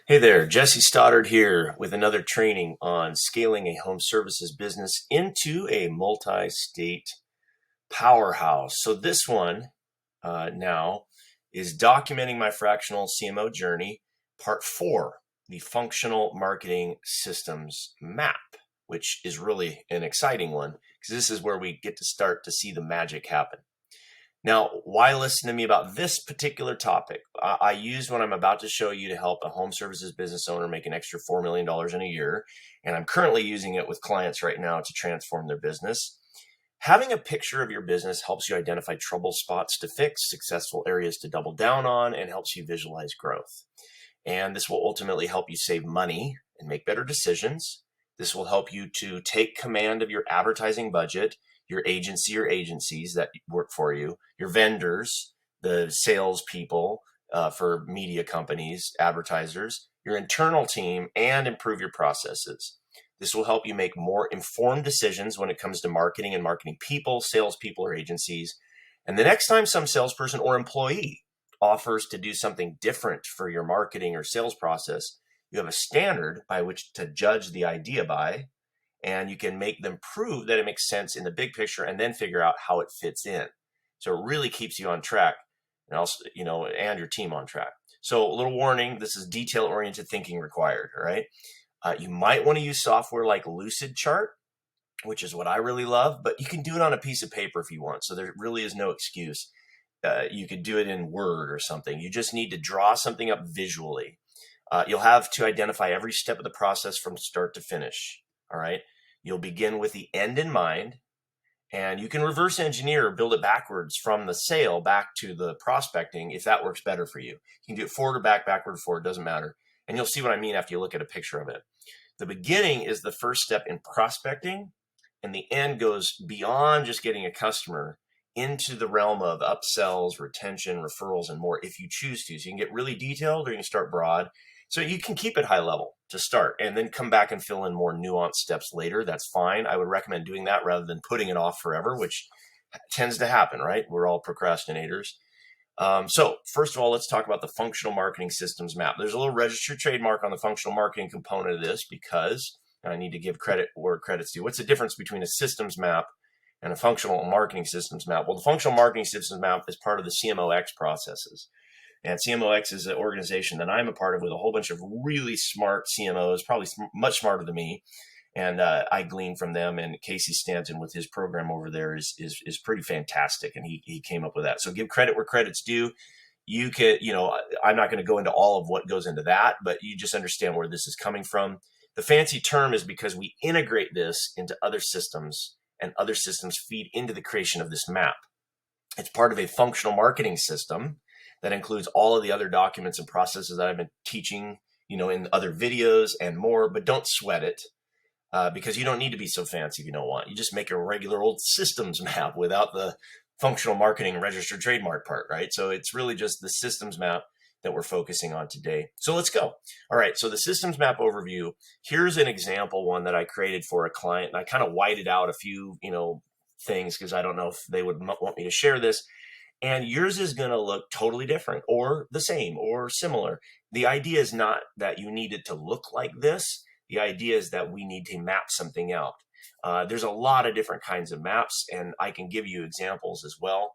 Hey there, Jesse Stoddard here with another training on scaling a home services business into a multi-state powerhouse. So this one now is documenting my fractional CMO journey, part 4, the functional marketing systems map, which is really an exciting one because this is where we get to start to see the magic happen. Now, why listen to me about this particular topic? I use what I'm about to show you to help a home services business owner make an extra $4 million in a year. And I'm currently using it with clients right now to transform their business. Having a picture of your business helps you identify trouble spots to fix, successful areas to double down on, and helps you visualize growth. And this will ultimately help you save money and make better decisions. This will help you to take command of your advertising budget, your agency or agencies that work for you, your vendors, the salespeople for media companies, advertisers, your internal team, and improve your processes. This will help you make more informed decisions when it comes to marketing and marketing people, salespeople, or agencies. And the next time some salesperson or employee offers to do something different for your marketing or sales process, you have a standard by which to judge the idea by, and you can make them prove that it makes sense in the big picture and then figure out how it fits in. So it really keeps you on track and also, and your team on track. So a little warning, this is detail-oriented thinking required, all right? You might want to use software like Lucid Chart, which is what I really love, but you can do it on a piece of paper if you want. So there really is no excuse. You could do it in Word or something. You just need to draw something up visually. You'll have to identify every step of the process from start to finish. All right. You'll begin with the end in mind, and you can reverse engineer or build it backwards from the sale back to the prospecting if that works better for you. You can do it forward or backward or forward, doesn't matter. And you'll see what I mean after you look at a picture of it. The beginning is the first step in prospecting, and the end goes beyond just getting a customer into the realm of upsells, retention, referrals, and more if you choose to. So you can get really detailed or you can start broad. So you can keep it high level to start and then come back and fill in more nuanced steps later. That's fine. I would recommend doing that rather than putting it off forever, which tends to happen, right? We're all procrastinators. So first of all, let's talk about the functional marketing systems map. There's a little registered trademark on the functional marketing component of this because I need to give credit where credit's due. What's the difference between a systems map and a functional marketing systems map? Well, the functional marketing systems map is part of the CMOx processes. And CMOx is an organization that I'm a part of with a whole bunch of really smart CMOs, probably much smarter than me. And I glean from them. And Casey Stanton with his program over there is pretty fantastic. And he came up with that. So give credit where credit's due. You can, I'm not going to go into all of what goes into that, but you just understand where this is coming from. The fancy term is because we integrate this into other systems, and other systems feed into the creation of this map. It's part of a functional marketing system that includes all of the other documents and processes that I've been teaching, in other videos and more, but don't sweat it because you don't need to be so fancy if you don't want. You just make a regular old systems map without the functional marketing registered trademark part, right? So it's really just the systems map that we're focusing on today. So let's go. All right, so the systems map overview, here's an example one that I created for a client, and I kind of whited out a few, things because I don't know if they would want me to share this. And yours is going to look totally different or the same or similar. The idea is not that you need it to look like this. The idea is that we need to map something out. There's a lot of different kinds of maps, and I can give you examples as well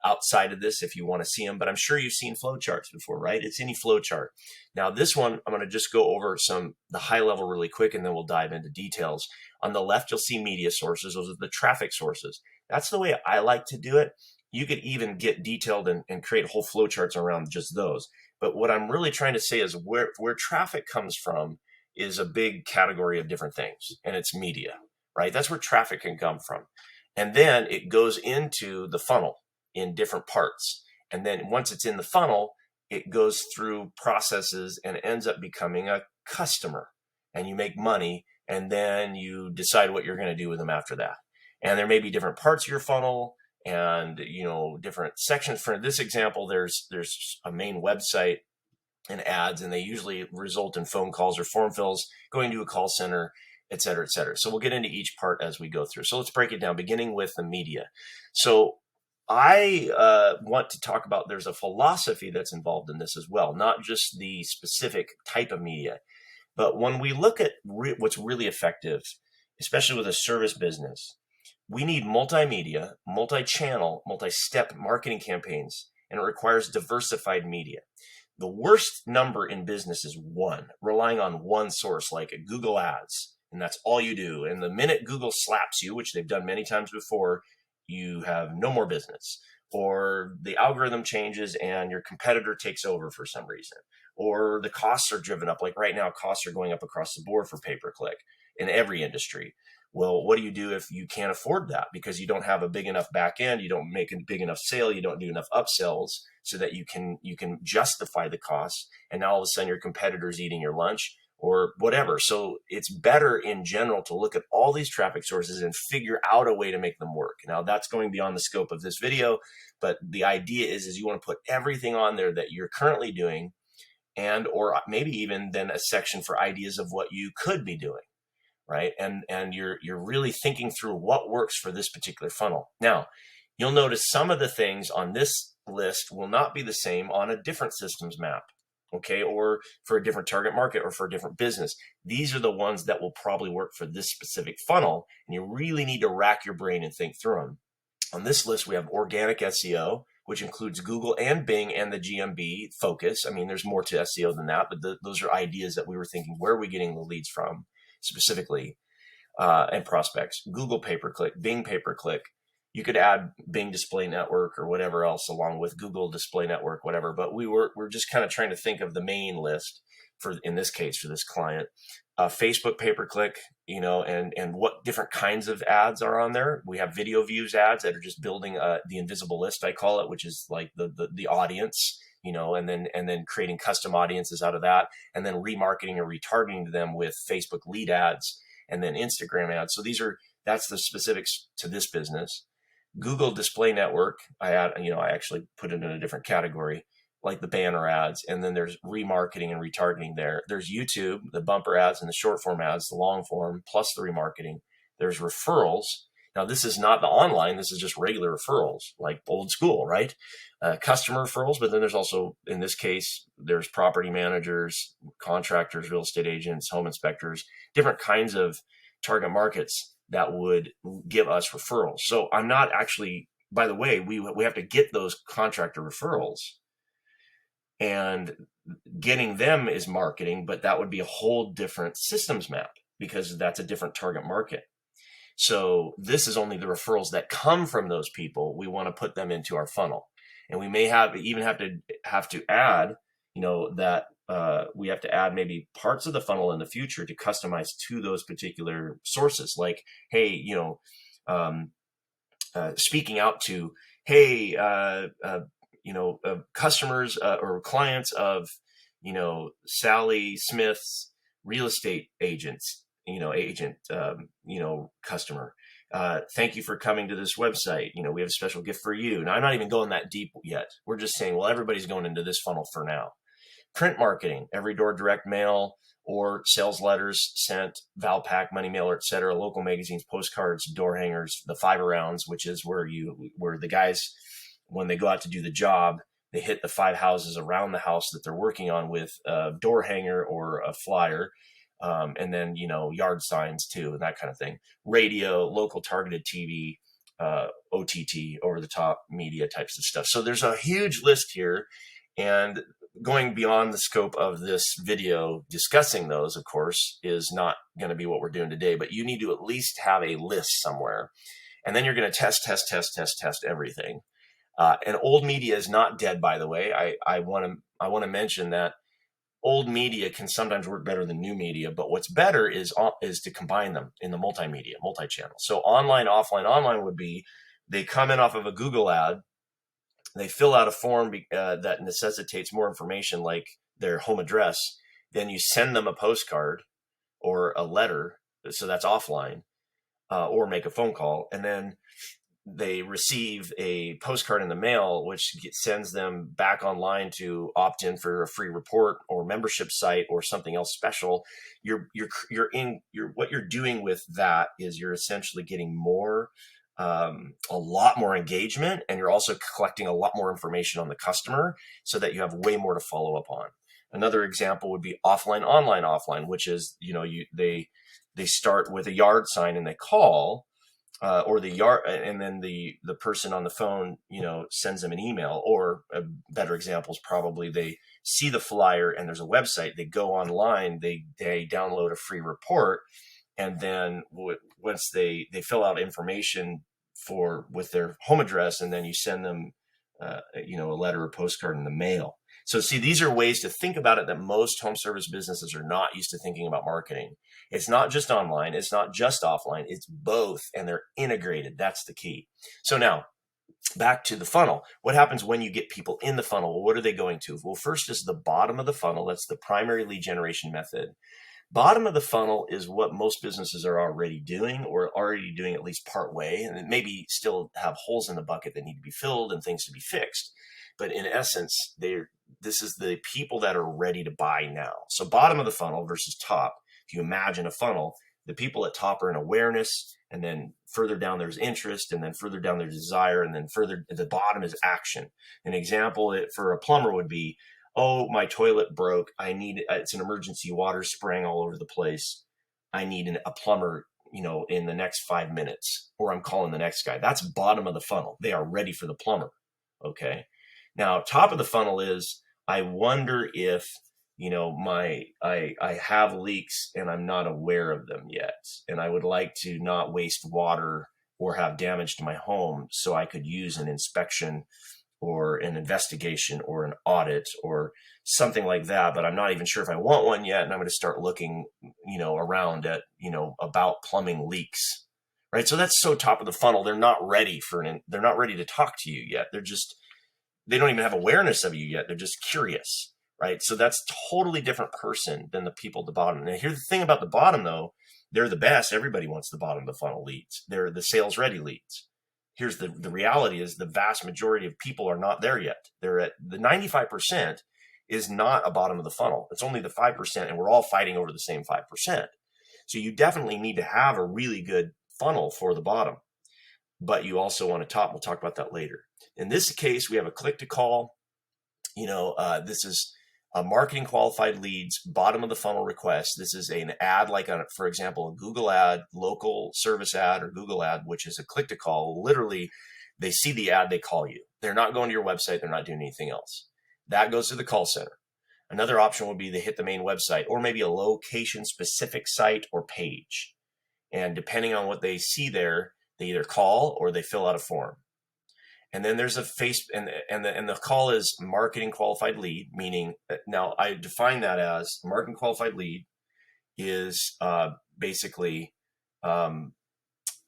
outside of this if you want to see them. But I'm sure you've seen flowcharts before, right? It's any flowchart. Now, this one, I'm going to just go over the high level really quick, and then we'll dive into details. On the left, you'll see media sources. Those are the traffic sources. That's the way I like to do it. You could even get detailed and create whole flowcharts around just those. But what I'm really trying to say is where traffic comes from is a big category of different things, and it's media, right? That's where traffic can come from. And then it goes into the funnel in different parts. And then once it's in the funnel, it goes through processes and ends up becoming a customer, and you make money, and then you decide what you're going to do with them after that. And there may be different parts of your funnel and different sections. For this example, there's a main website and ads, and they usually result in phone calls or form fills, going to a call center, et cetera, et cetera. So we'll get into each part as we go through. So let's break it down, beginning with the media. So I want to talk about there's a philosophy that's involved in this as well, not just the specific type of media. But when we look at what's really effective, especially with a service business, we need multimedia, multi-channel, multi-step marketing campaigns, and it requires diversified media. The worst number in business is one, relying on one source like Google Ads, and that's all you do. And the minute Google slaps you, which they've done many times before, you have no more business. Or the algorithm changes and your competitor takes over for some reason. Or the costs are driven up. Like right now, costs are going up across the board for pay-per-click in every industry. Well, what do you do if you can't afford that because you don't have a big enough back end, you don't make a big enough sale, you don't do enough upsells so that you can justify the cost, and now all of a sudden your competitor's eating your lunch or whatever. So it's better in general to look at all these traffic sources and figure out a way to make them work. Now that's going beyond the scope of this video, but the idea is you want to put everything on there that you're currently doing, and or maybe even then a section for ideas of what you could be doing. Right. And you're really thinking through what works for this particular funnel. Now, you'll notice some of the things on this list will not be the same on a different systems map. Okay. Or for a different target market or for a different business. These are the ones that will probably work for this specific funnel. And you really need to rack your brain and think through them. On this list, we have organic SEO, which includes Google and Bing and the GMB focus. I mean, there's more to SEO than that, but those are ideas that we were thinking, where are we getting the leads from? Specifically, and prospects. Google pay-per-click, Bing pay-per-click. You could add Bing Display Network or whatever else along with Google Display Network, whatever. But we're just kind of trying to think of the main list for, in this case, for this client. Facebook pay-per-click, and what different kinds of ads are on there. We have video views ads that are just building the invisible list, I call it, which is like the audience. And then creating custom audiences out of that, and then remarketing or retargeting them with Facebook lead ads and then Instagram ads. So that's the specifics to this business. Google Display Network, I actually put it in a different category, like the banner ads, and then there's remarketing and retargeting there. There's YouTube, the bumper ads and the short form ads, the long form, plus the remarketing. There's referrals. Now, this is not the online. This is just regular referrals, like old school, right? Customer referrals, but then there's also, in this case, there's property managers, contractors, real estate agents, home inspectors, different kinds of target markets that would give us referrals. So I'm not actually, by the way, we have to get those contractor referrals, and getting them is marketing, but that would be a whole different systems map because that's a different target market. So this is only the referrals that come from those people. We want to put them into our funnel, and we may have to add, that we have to add maybe parts of the funnel in the future to customize to those particular sources. Like, hey, speaking out to, hey, customers or clients of, Sally Smith's real estate agents. Customer. Thank you for coming to this website. We have a special gift for you. Now, I'm not even going that deep yet. We're just saying, well, everybody's going into this funnel for now. Print marketing, every door direct mail or sales letters sent, Valpak, money mailer, etc., local magazines, postcards, door hangers, the 5 arounds, which is where the guys, when they go out to do the job, they hit the 5 houses around the house that they're working on with a door hanger or a flyer. And then, yard signs too, and that kind of thing. Radio, local targeted TV, OTT, over the top media types of stuff. So there's a huge list here, and going beyond the scope of this video discussing those, of course, is not going to be what we're doing today, but you need to at least have a list somewhere. And then you're going to test everything. And old media is not dead, by the way. I want to mention that old media can sometimes work better than new media, but what's better is to combine them in the multimedia, multi-channel. So online, offline would be, they come in off of a Google ad, they fill out a form that necessitates more information like their home address, then you send them a postcard or a letter, so that's offline, or make a phone call, and then they receive a postcard in the mail, which sends them back online to opt in for a free report or membership site or something else special. What you're doing with that is you're essentially getting more a lot more engagement, and you're also collecting a lot more information on the customer so that you have way more to follow up on. Another example would be offline, online, offline, which is, they start with a yard sign and they call, or the yard, and then the person on the phone, sends them an email. Or a better example is probably they see the flyer and there's a website, they go online, they download a free report, and then once they fill out information with their home address, and then you send them a letter or postcard in the mail. So see, these are ways to think about it that most home service businesses are not used to thinking about marketing. It's not just online, it's not just offline, it's both, and they're integrated. That's the key. So now, back to the funnel. What happens when you get people in the funnel? Well, what are they going to? Well, first is the bottom of the funnel. That's the primary lead generation method. Bottom of the funnel is what most businesses are already doing, or already doing at least part way, and maybe still have holes in the bucket that need to be filled and things to be fixed. But in essence, this is the people that are ready to buy now. So bottom of the funnel versus top. If you imagine a funnel, the people at top are in awareness, and then further down there's interest, and then further down there's desire, and then further at the bottom is action. An example for a plumber would be, oh, my toilet broke. It's an emergency, water spraying all over the place. I need a plumber, in the next 5 minutes, or I'm calling the next guy. That's bottom of the funnel. They are ready for the plumber. Okay. Now, top of the funnel is, I wonder if, I have leaks and I'm not aware of them yet. And I would like to not waste water or have damage to my home, so I could use an inspection or an investigation or an audit or something like that, but I'm not even sure if I want one yet. And I'm going to start looking, around at, about plumbing leaks, right? So that's so top of the funnel. They're not ready they're not ready to talk to you yet. They don't even have awareness of you yet. They're just curious, right? So that's totally different person than the people at the bottom. Now, here's the thing about the bottom, though. They're the best. Everybody wants the bottom of the funnel leads. They're the sales ready leads. Here's the reality is the vast majority of people are not there yet. They're at the 95% is not a bottom of the funnel. It's only the 5%, and we're all fighting over the same 5%. So you definitely need to have a really good funnel for the bottom, but you also want a top. We'll talk about that later. In this case, we have a click to call. This is a marketing qualified leads, bottom of the funnel request. This is an ad, like for example, a Google ad, local service ad, or Google ad, which is a click to call. Literally, they see the ad, they call you. They're not going to your website. They're not doing anything else. That goes to the call center. Another option would be they hit the main website, or maybe a location specific site or page. And depending on what they see there, they either call or they fill out a form. And then there's a and the call is marketing qualified lead, meaning now I define that as marketing qualified lead is basically, first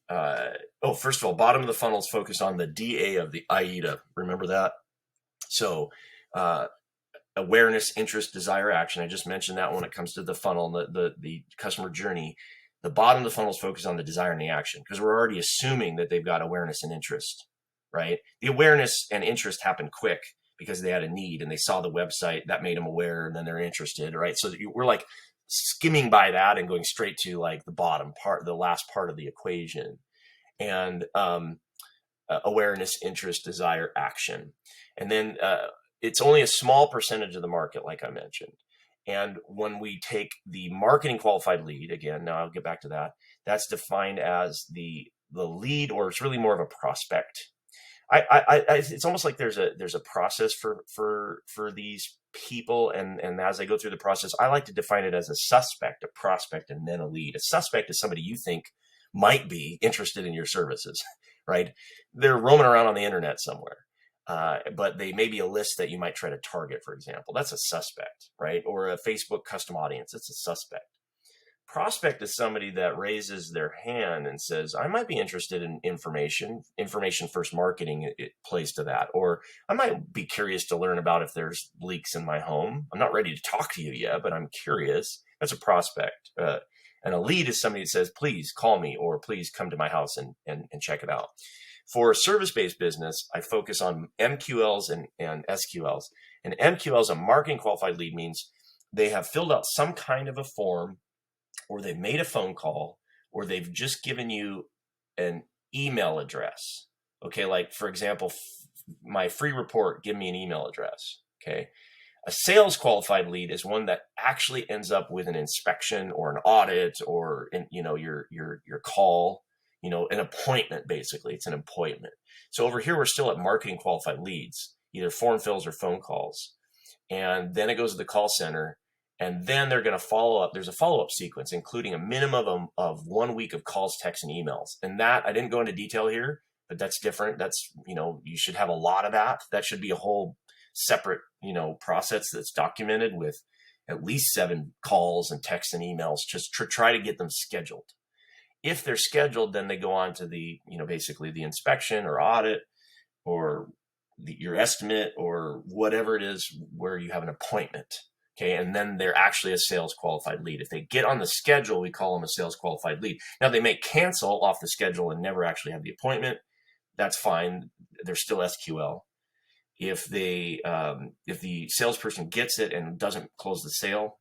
of all, bottom of the funnel is focused on the DA of the AIDA. Remember that? So awareness, interest, desire, action. I just mentioned that when it comes to the funnel, the customer journey. The bottom of the funnel is focused on the desire and the action, because we're already assuming that they've got awareness and interest. Right? The awareness and interest happened quick because they had a need and they saw the website that made them aware, and then they're interested. Right? So we're like skimming by that and going straight to like the bottom part, the last part of the equation, and awareness, interest, desire, action. And then it's only a small percentage of the market, like I mentioned. And when we take the marketing qualified lead, again, now I'll get back to that, that's defined as the lead, or it's really more of a prospect. It's almost like there's a process for these people, and as I go through the process, I like to define it as a suspect, a prospect, and then a lead. A suspect is somebody you think might be interested in your services, right? They're roaming around on the internet somewhere, but they may be a list that you might try to target, for example. That's a suspect, right? Or a Facebook custom audience. It's a suspect. Prospect is somebody that raises their hand and says, I might be interested in information first marketing, it plays to that. Or I might be curious to learn about if there's leaks in my home. I'm not ready to talk to you yet, but I'm curious. That's a prospect. And a lead is somebody that says, please call me, or please come to my house and check it out. For a service-based business, I focus on MQLs and SQLs. And MQLs, a marketing qualified lead, means they have filled out some kind of a form, or they've made a phone call, or they've just given you email address. Okay, like for example, my free report, give me an email address. Okay. A sales qualified lead is one that actually ends up with an inspection or an audit or your call, an appointment. Basically, it's an appointment. So over here, we're still at marketing qualified leads, either form fills or phone calls, and then it goes to the call center, and then they're going to follow up. There's a follow up sequence, including a minimum of 1 week of calls, texts, and emails. And that I didn't go into detail here, but that's different. That's you should have a lot of that. That should be a whole separate process that's documented with at least 7 calls and texts and emails, just to try to get them scheduled. If they're scheduled, then they go on to the basically the inspection or audit or your estimate or whatever it is where you have an appointment. Okay, and then they're actually a sales qualified lead. If they get on the schedule, we call them a sales qualified lead. Now they may cancel off the schedule and never actually have the appointment. That's fine. They're still SQL. If the salesperson gets it and doesn't close the sale,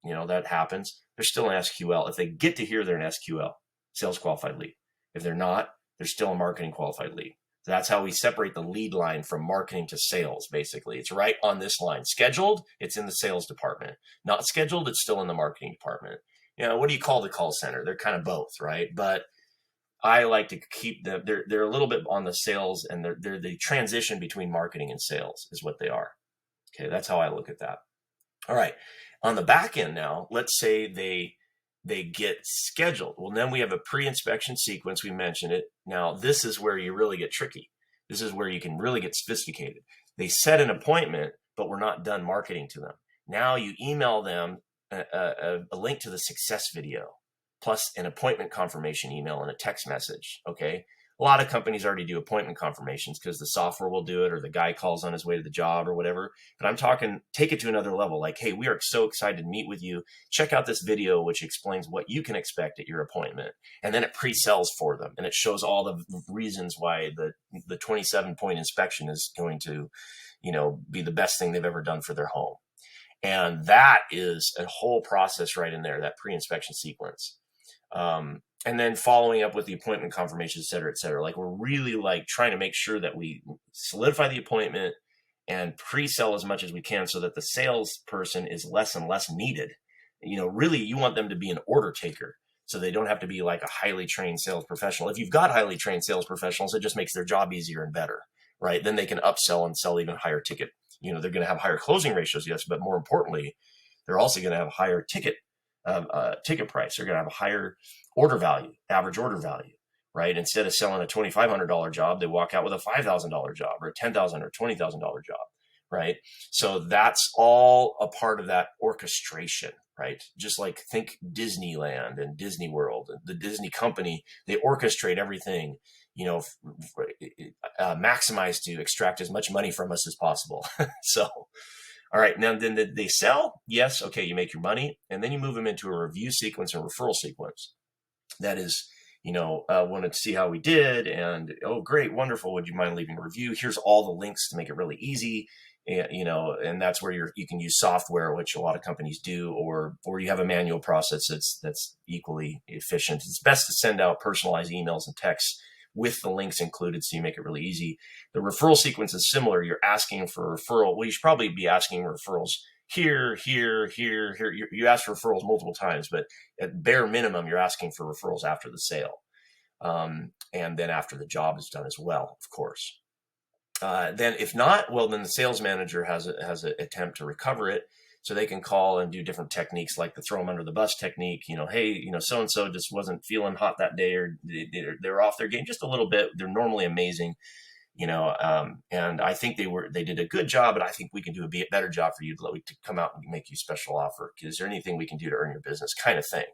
that happens. They're still an SQL. If they get to here, they're an SQL, sales qualified lead. If they're not, they're still a marketing qualified lead. So that's how we separate the lead line from marketing to sales. Basically, it's right on this line. Scheduled, it's in the sales department. Not scheduled, it's still in the marketing department. What do you call the call center? They're kind of both, right? But I like to keep them. They're a little bit on the sales, and they're the transition between marketing and sales is what they are. Okay, that's how I look at that. All right, on the back end now, let's say they get scheduled. Well, then we have a pre-inspection sequence. We mentioned it. Now this is where you really get tricky. This is where you can really get sophisticated. They set an appointment, but we're not done marketing to them. Now you email them a link to the success video, plus an appointment confirmation email and a text message. Okay. A lot of companies already do appointment confirmations because the software will do it, or the guy calls on his way to the job or whatever. But I'm talking, take it to another level. Like, hey, we are so excited to meet with you. Check out this video, which explains what you can expect at your appointment. And then it pre-sells for them. And it shows all the reasons why the 27-point inspection is going to, be the best thing they've ever done for their home. And that is a whole process right in there, that pre-inspection sequence. And then following up with the appointment confirmation, et cetera, et cetera. Like, we're really trying to make sure that we solidify the appointment and pre-sell as much as we can so that the salesperson is less and less needed. Really, you want them to be an order taker, so they don't have to be like a highly trained sales professional. If you've got highly trained sales professionals, it just makes their job easier and better, right? Then they can upsell and sell even higher ticket. They're going to have higher closing ratios, yes, but more importantly, they're also going to have higher ticket price. They're going to have a higher order value, average order value, right? Instead of selling a $2,500 job, they walk out with a $5,000 job or a $10,000 or $20,000 job, right? So that's all a part of that orchestration, right? Just like think Disneyland and Disney World, the Disney company, they orchestrate everything, maximize to extract as much money from us as possible. So, all right, now then they sell? Yes, okay, you make your money, and then you move them into a review sequence and referral sequence. That is, wanted to see how we did, and oh, great, wonderful, would you mind leaving a review? Here's all the links to make it really easy, and that's where you can use software, which a lot of companies do, or you have a manual process that's equally efficient. It's best to send out personalized emails and texts with the links included, so you make it really easy. The referral sequence is similar. You're asking for a referral. Well, you should probably be asking referrals here. You ask for referrals multiple times, but at bare minimum, you're asking for referrals after the sale. And then after the job is done as well, of course. Then if not, well, then the sales manager has an attempt to recover it. So they can call and do different techniques, like the throw them under the bus technique. Hey, so-and-so just wasn't feeling hot that day, or they're off their game just a little bit. They're normally amazing, and I think they did a good job, but I think we can do a better job for you to come out and make you a special offer. Is there anything we can do to earn your business, kind of thing,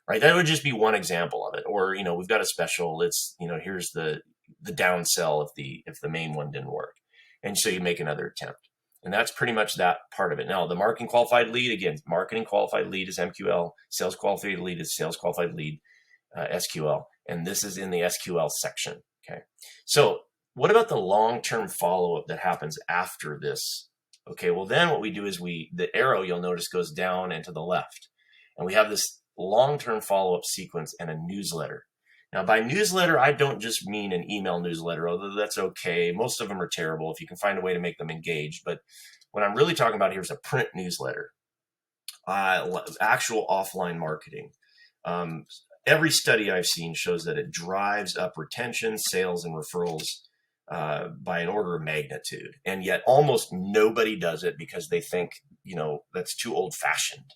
right? That would just be one example of it. Or, we've got a special, it's, here's the downsell if the main one didn't work. And so you make another attempt. And that's pretty much that part of it. Now, the marketing qualified lead, again, marketing qualified lead is MQL, sales qualified lead is sales qualified lead, SQL. And this is in the SQL section. Okay. So what about the long-term follow-up that happens after this? Okay. Well, then what we do is the arrow, you'll notice, goes down and to the left. And we have this long-term follow-up sequence and a newsletter. Now, by newsletter, I don't just mean an email newsletter, although that's okay. Most of them are terrible if you can find a way to make them engaged. But what I'm really talking about here is a print newsletter, actual offline marketing. Um, every study I've seen shows that it drives up retention, sales, and referrals by an order of magnitude. And yet almost nobody does it because they think, that's too old fashioned.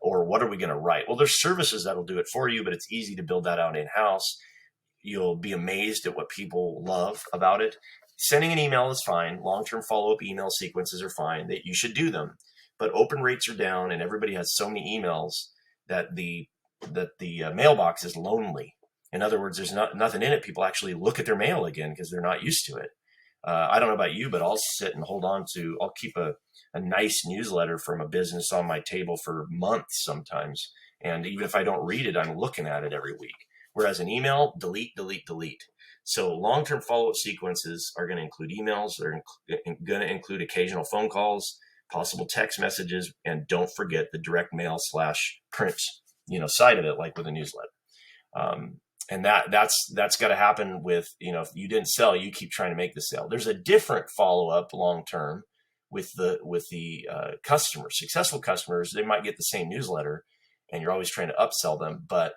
Or what are we going to write? Well, there's services that'll do it for you, but it's easy to build that out in-house. You'll be amazed at what people love about it. Sending an email is fine. Long-term follow-up email sequences are fine. That you should do them, but open rates are down, and everybody has so many emails that the mailbox is lonely. In other words, there's nothing in it. People actually look at their mail again because they're not used to it. I don't know about you, but I'll sit and I'll keep a nice newsletter from a business on my table for months sometimes. And even if I don't read it, I'm looking at it every week. Whereas an email, delete, delete, delete. So long-term follow-up sequences are going to include emails. They're going to include occasional phone calls, possible text messages, and don't forget the direct mail / print, side of it, like with a newsletter. And that's got to happen with, if you didn't sell, you keep trying to make the sale. There's a different follow-up long-term with the customers. Successful customers, they might get the same newsletter and you're always trying to upsell them, but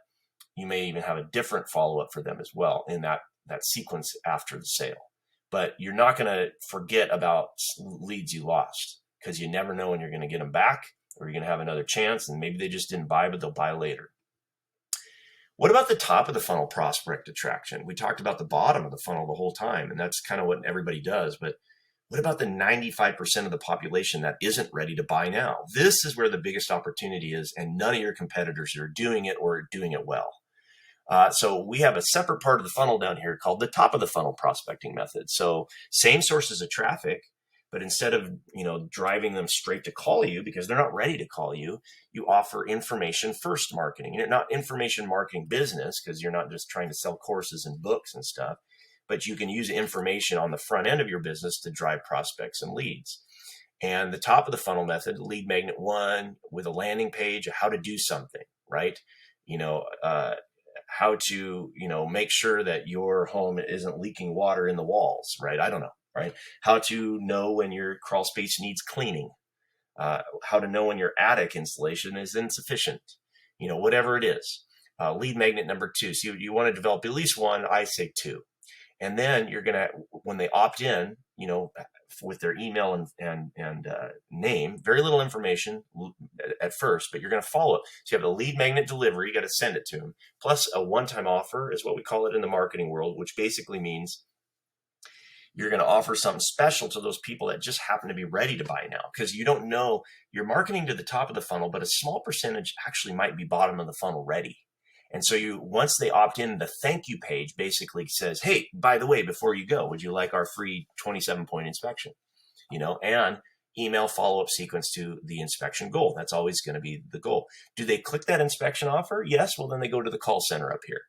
you may even have a different follow-up for them as well in that sequence after the sale. But you're not going to forget about leads you lost because you never know when you're going to get them back, or you're going to have another chance and maybe they just didn't buy, but they'll buy later. What about the top of the funnel prospect attraction? We talked about the bottom of the funnel the whole time, and that's kind of what everybody does. But what about the 95% of the population that isn't ready to buy now? This is where the biggest opportunity is, and none of your competitors are doing it or doing it well. So we have a separate part of the funnel down here called the top of the funnel prospecting method. So same sources of traffic, but instead of, driving them straight to call you because they're not ready to call you, you offer information first marketing. You're not information marketing business because you're not just trying to sell courses and books and stuff, but you can use information on the front end of your business to drive prospects and leads. And the top of the funnel method, lead magnet 1 with a landing page, how to do something, right? How to, make sure that your home isn't leaking water in the walls, right? I don't know, right? How to know when your crawl space needs cleaning, how to know when your attic insulation is insufficient, whatever it is. Lead magnet number 2. So you want to develop at least one, I say 2. And then you're going to, when they opt in, with their email and name, very little information at first, but you're going to follow it. So you have a lead magnet delivery, you got to send it to them. Plus a one-time offer is what we call it in the marketing world, which basically means you're going to offer something special to those people that just happen to be ready to buy now, because you don't know, you're marketing to the top of the funnel, but a small percentage actually might be bottom of the funnel ready. And so once they opt in, the thank you page basically says, hey, by the way, before you go, would you like our free 27-point inspection? And email follow-up sequence to the inspection goal. That's always going to be the goal. Do they click that inspection offer? Yes. Well, then they go to the call center up here,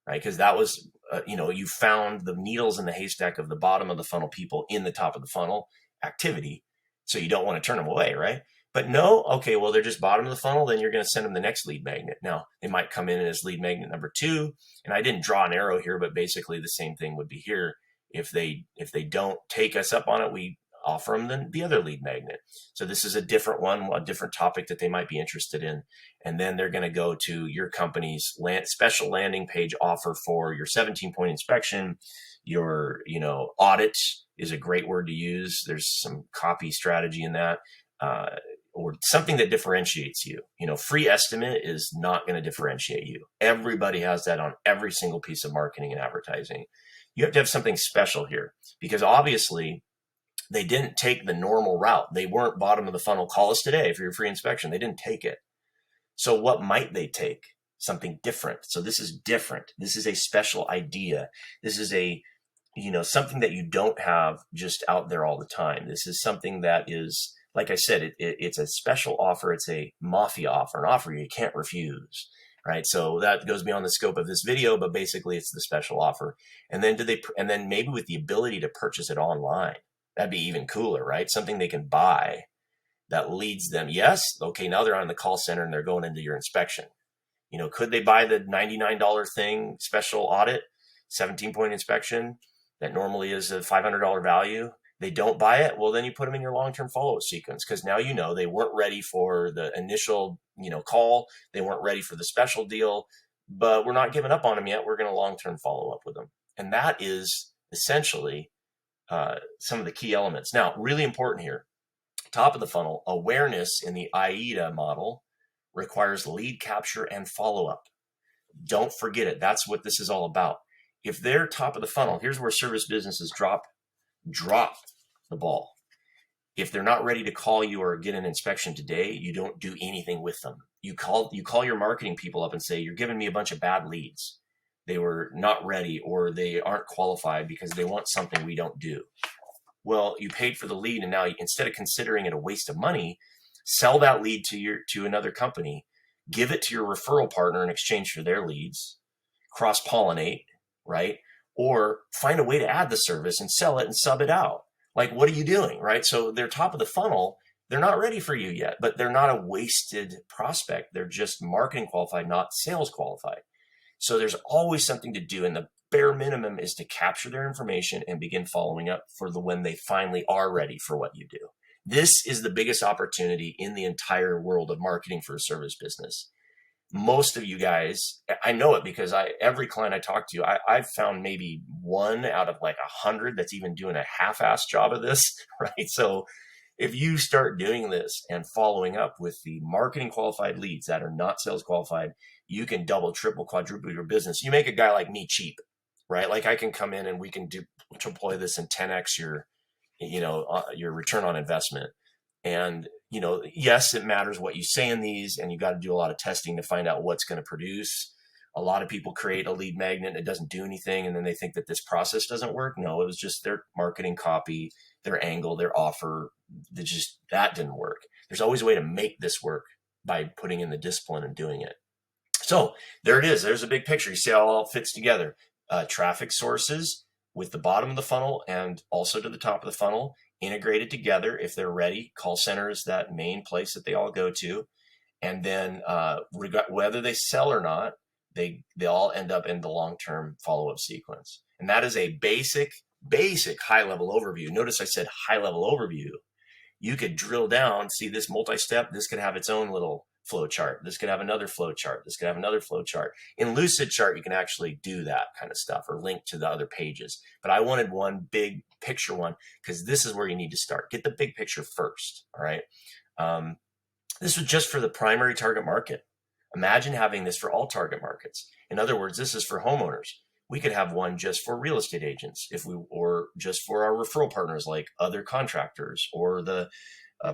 right? Because that was, you found the needles in the haystack of the bottom of the funnel people in the top of the funnel activity. So you don't want to turn them away, right? But no, okay, well, they're just bottom of the funnel. Then you're going to send them the next lead magnet. Now, they might come in as lead magnet number 2. And I didn't draw an arrow here, but basically the same thing would be here. If they don't take us up on it, we offer them the other lead magnet. So this is a different one, a different topic that they might be interested in. And then they're going to go to your company's special landing page offer for your 17-point inspection. Your, audit is a great word to use. There's some copy strategy in that. Or something that differentiates you. Free estimate is not going to differentiate you. Everybody has that on every single piece of marketing and advertising. You have to have something special here, because obviously they didn't take the normal route. They weren't bottom of the funnel. Call us today for your free inspection. They didn't take it. So what might they take? Something different. So this is different. This is a special idea. This is something that you don't have just out there all the time. This is something that is, like I said, it's a special offer. It's a mafia offer, an offer you can't refuse, right? So that goes beyond the scope of this video, but basically it's the special offer. And then maybe with the ability to purchase it online, that'd be even cooler, right? Something they can buy that leads them. Yes, okay, now they're on the call center and they're going into your inspection. Could they buy the $99 thing, special audit, 17-point inspection that normally is a $500 value? They don't buy it. Well, then you put them in your long-term follow-up sequence, because now they weren't ready for the initial call. They weren't ready for the special deal, but we're not giving up on them yet. We're going to long-term follow up with them. And that is essentially some of the key elements. Now, really important here, top of the funnel, awareness in the AIDA model requires lead capture and follow-up. Don't forget it. That's what this is all about. If they're top of the funnel, here's where service businesses drop the ball. If they're not ready to call you or get an inspection today, you don't do anything with them. You call your marketing people up and say, you're giving me a bunch of bad leads. They were not ready, or they aren't qualified because they want something we don't do. Well, you paid for the lead, and now instead of considering it a waste of money, sell that lead to another company, give it to your referral partner in exchange for their leads, cross-pollinate, right? Or find a way to add the service and sell it and sub it out. Like, what are you doing, right? So they're top of the funnel. They're not ready for you yet, but they're not a wasted prospect. They're just marketing qualified, not sales qualified. So there's always something to do. And the bare minimum is to capture their information and begin following up for when they finally are ready for what you do. This is the biggest opportunity in the entire world of marketing for a service business. Most of you guys, I know it because every client I talk to, I've found maybe one out of like 100 that's even doing a half-assed job of this, right? So if you start doing this and following up with the marketing qualified leads that are not sales qualified, you can double, triple, quadruple your business. You make a guy like me cheap, right? Like, I can come in and we can deploy this and 10x your return on investment. And, yes, it matters what you say in these, and you got to do a lot of testing to find out what's going to produce. A lot of people create a lead magnet and it doesn't do anything, and then they think that this process doesn't work. No, it was just their marketing copy, their angle, their offer. That didn't work. There's always a way to make this work by putting in the discipline and doing it. So there it is. There's a big picture. You see how it all fits together. Traffic sources with the bottom of the funnel and also to the top of the funnel, integrated together if they're ready. Call center is that main place that they all go to. And then whether they sell or not, they all end up in the long-term follow-up sequence. And that is a basic high-level overview. Notice I said high-level overview. You could drill down, see this multi-step. This could have its own little flow chart. This could have another flow chart. This could have another flow chart. In Lucid Chart, you can actually do that kind of stuff or link to the other pages. But I wanted one big picture one because this is where you need to start. Get the big picture first, all right? This was just for the primary target market. Imagine having this for all target markets. In other words, this is for homeowners. We could have one just for real estate agents or just for our referral partners like other contractors or the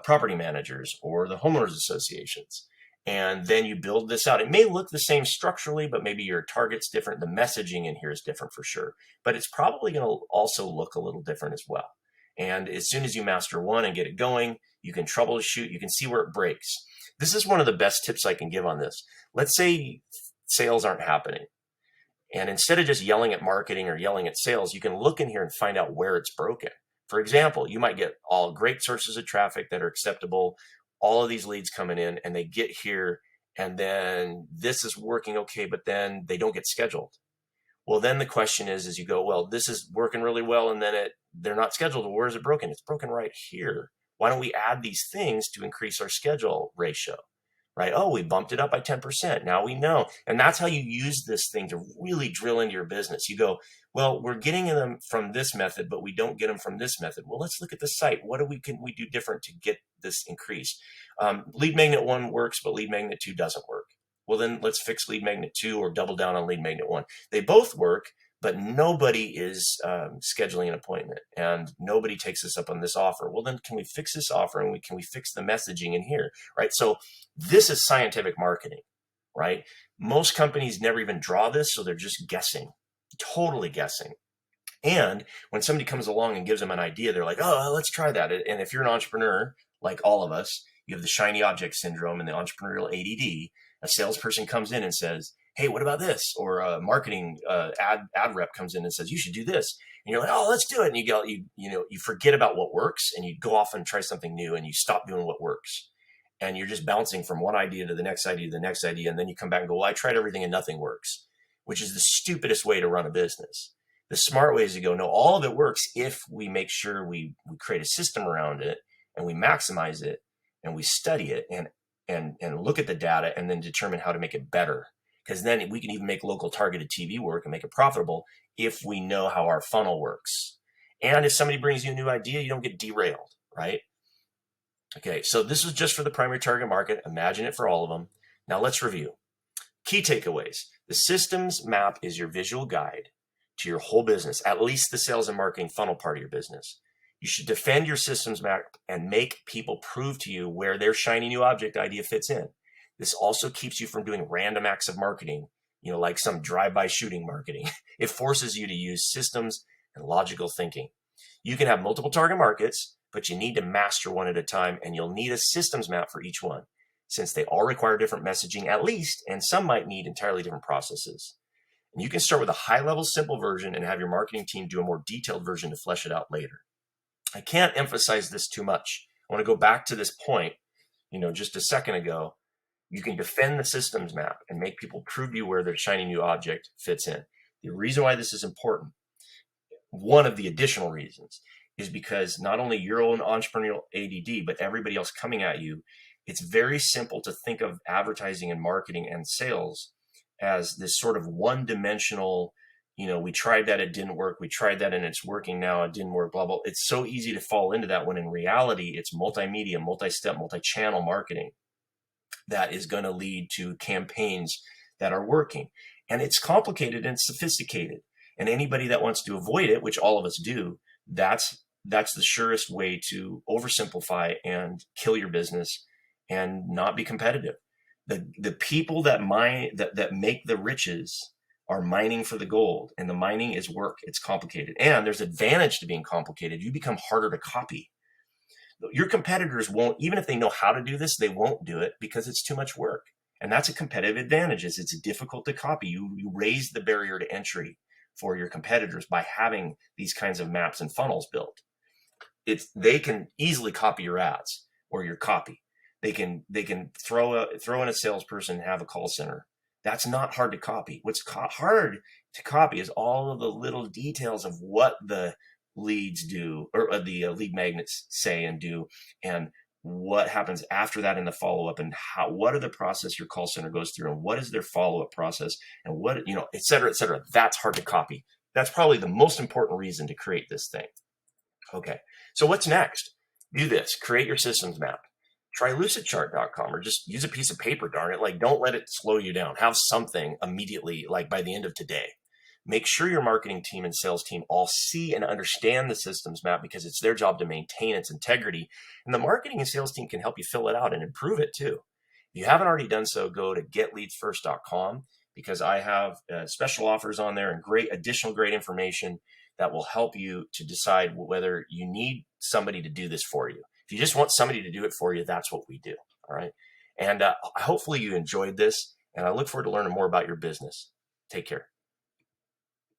property managers or the homeowners associations. And then you build this out. It may look the same structurally, but maybe your target's different. The messaging in here is different for sure, but it's probably going to also look a little different as well. And as soon as you master one and get it going, you can troubleshoot, you can see where it breaks. This is one of the best tips I can give on this. Let's say sales aren't happening. And instead of just yelling at marketing or yelling at sales, you can look in here and find out where it's broken. For example, you might get all great sources of traffic that are acceptable, all of these leads coming in, and they get here, and then this is working okay, but then they don't get scheduled. Well, then the question is you go, well, this is working really well, and then they're not scheduled. Well, where is it broken? It's broken right here. Why don't we add these things to increase our schedule ratio? Right? Oh, we bumped it up by 10%. Now we know. And that's how you use this thing to really drill into your business. You go, well, we're getting them from this method, but we don't get them from this method. Well, let's look at the site. What can we do different to get this increased? Lead magnet 1 works, but lead magnet 2 doesn't work. Well, then let's fix lead magnet 2 or double down on lead magnet 1. They both work, but nobody is scheduling an appointment and nobody takes us up on this offer. Well, then can we fix this offer and can we fix the messaging in here, right? So this is scientific marketing, right? Most companies never even draw this, so they're just guessing, totally guessing. And when somebody comes along and gives them an idea, they're like, oh, let's try that. And if you're an entrepreneur, like all of us, you have the shiny object syndrome and the entrepreneurial ADD. A salesperson comes in and says, hey, what about this? Or a marketing ad rep comes in and says, you should do this. And you're like, oh, let's do it. And you forget about what works and you go off and try something new and you stop doing what works. and you're just bouncing from one idea to the next idea to the next idea. And then you come back and go, well, I tried everything and nothing works, which is the stupidest way to run a business. The smart way is to go, no, all of it works if we make sure we create a system around it and we maximize it and we study it and look at the data and then determine how to make it better. Because then we can even make local targeted TV work and make it profitable if we know how our funnel works. And if somebody brings you a new idea, you don't get derailed, right? Okay, so this is just for the primary target market. Imagine it for all of them. Now let's review. Key takeaways. The systems map is your visual guide to your whole business, at least the sales and marketing funnel part of your business. You should defend your systems map and make people prove to you where their shiny new object idea fits in. This also keeps you from doing random acts of marketing, like some drive-by shooting marketing. It forces you to use systems and logical thinking. You can have multiple target markets, but you need to master one at a time, and you'll need a systems map for each one, since they all require different messaging at least, and some might need entirely different processes. And you can start with a high-level simple version and have your marketing team do a more detailed version to flesh it out later. I can't emphasize this too much. I want to go back to this point, just a second ago. You can defend the systems map and make people prove to you where their shiny new object fits in. The reason why this is important, one of the additional reasons, is because not only your own entrepreneurial ADD, but everybody else coming at you, it's very simple to think of advertising and marketing and sales as this sort of one-dimensional, we tried that, it didn't work. We tried that and it's working now, it didn't work, blah, blah. It's so easy to fall into that when in reality, it's multimedia, multi-step, multi-channel marketing that is going to lead to campaigns that are working. And it's complicated and sophisticated. And anybody that wants to avoid it, which all of us do, that's the surest way to oversimplify and kill your business and not be competitive. The people that make the riches are mining for the gold, and the mining is work. It's complicated, and there's advantage to being complicated. You become harder to copy. Your competitors won't, even if they know how to do this, they won't do it because it's too much work. And that's a competitive advantage. It's difficult to copy. You raise the barrier to entry for your competitors by having these kinds of maps and funnels built. They can easily copy your ads or your copy. They can throw in a salesperson and have a call center. That's not hard to copy. What's hard to copy is all of the little details of what the leads do, or the lead magnets say and do, and what happens after that in the follow-up, and what are the process your call center goes through, and what is their follow-up process, and what, et cetera, et cetera. That's hard to copy. That's probably the most important reason to create this thing. Okay, so what's next? Do this. Create your systems map. Try lucidchart.com, or just use a piece of paper, darn it. Don't let it slow you down. Have something immediately, by the end of today. Make sure your marketing team and sales team all see and understand the systems map, because it's their job to maintain its integrity. And the marketing and sales team can help you fill it out and improve it too. If you haven't already done so, go to getleadsfirst.com, because I have special offers on there and great information that will help you to decide whether you need somebody to do this for you. If you just want somebody to do it for you, that's what we do. All right. And hopefully you enjoyed this, and I look forward to learning more about your business. Take care.